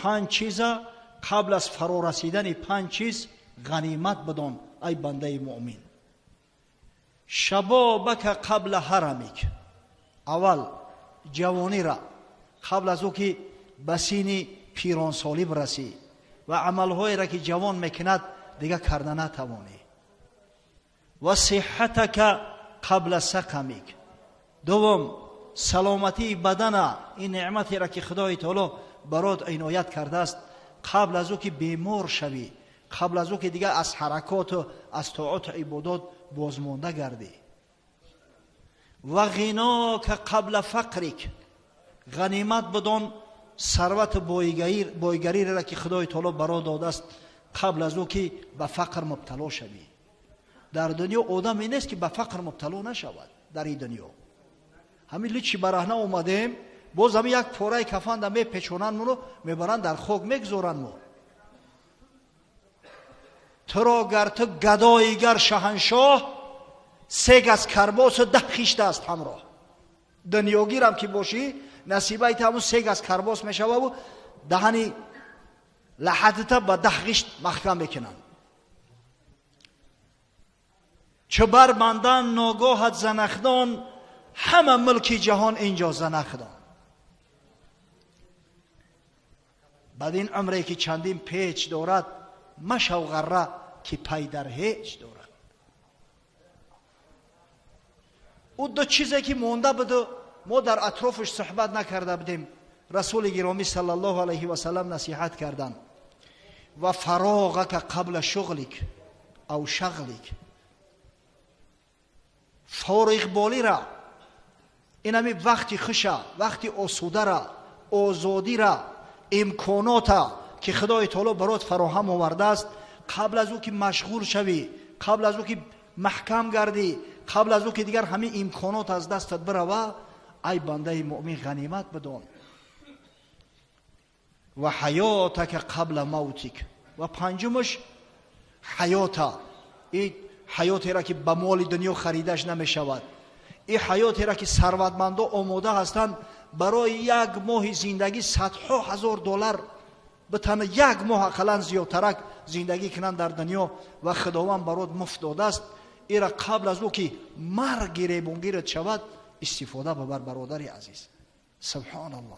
5 چیز قبل از فرو رسیدن 5 چیز غنیمت بدان ای بنده مؤمن. شبابک قبل حرمک، اول جوانی را قبل از او که به سین پیرانسالی برسی و عملهایی را که جوان میکند دیگه کردن نتوانی. و صحتک قبل سقمک، دوم سلامتی بدن، این نعمتی را که خدای تعالی برات عنایت کرده است قبل از او که بیمار شوی، قبل از او که دیگه از حرکات و از طاعات عبادات بازمانده گردی. و غناک قبل فقرک، غنیمت بدان ثروت بایگری را که خدای تعالی برات داده است قبل از او که به فقر مبتلا شوی. در دنیا آدم این است که به فقر مبتلا نشود. در این دنیا همین لیچی برهنه اومدیم، باز همین یک پاره کفن در میپیچونن منو میبرن در خاک میگذارن مو. تو را گر تو گدایی گر شهنشاه، 3 گز کرباس و 10 خیشت است همراه. دنیاگیرم که باشی نصیبه ایت همون 3 گز کرباس میشوه و دهنی لحدت با 10 خیشت محکم میکنن. چو بربندن ناگاهت زنخدان، همه ملک جهان اینجا زنخدان. بعد این عمره که چندین پیچ دارد، مشو غره که پی در هیچ دارد. او 2 چیزی که مونده بده ما در اطرافش صحبت نکرده بودیم، رسول گرامی صلی الله علیه و سلم نصیحت کردن. و فراغک قبل شغلک او شغلک، فارغ بالی را، این همی وقتی خوشه، وقتی آسوده را، آزادی را، امکانات را که خدای تعالی برات فراهم آورده است، قبل از او که مشغول شوی، قبل از او که محکم گردی، قبل از او که دیگر همه امکانات از دستت بروه، ای بنده مؤمن غنیمت بدان. و حیاتک قبل موتک، و پنجمش حیاتا، این حیاتی را که به مال دنیا خریدش نمی شود، این حیاتی را که ثروتمندا آماده هستند برای 1 ماه زندگی صدها هزار دلار بتن 1 ماه اقلا زیادترک زندگی کنند در دنیا و خداوند برات مفت داده است. این را قبل از او که مرگ گریبانگیرت شود استفاده ببر برادر عزیز. سبحان الله.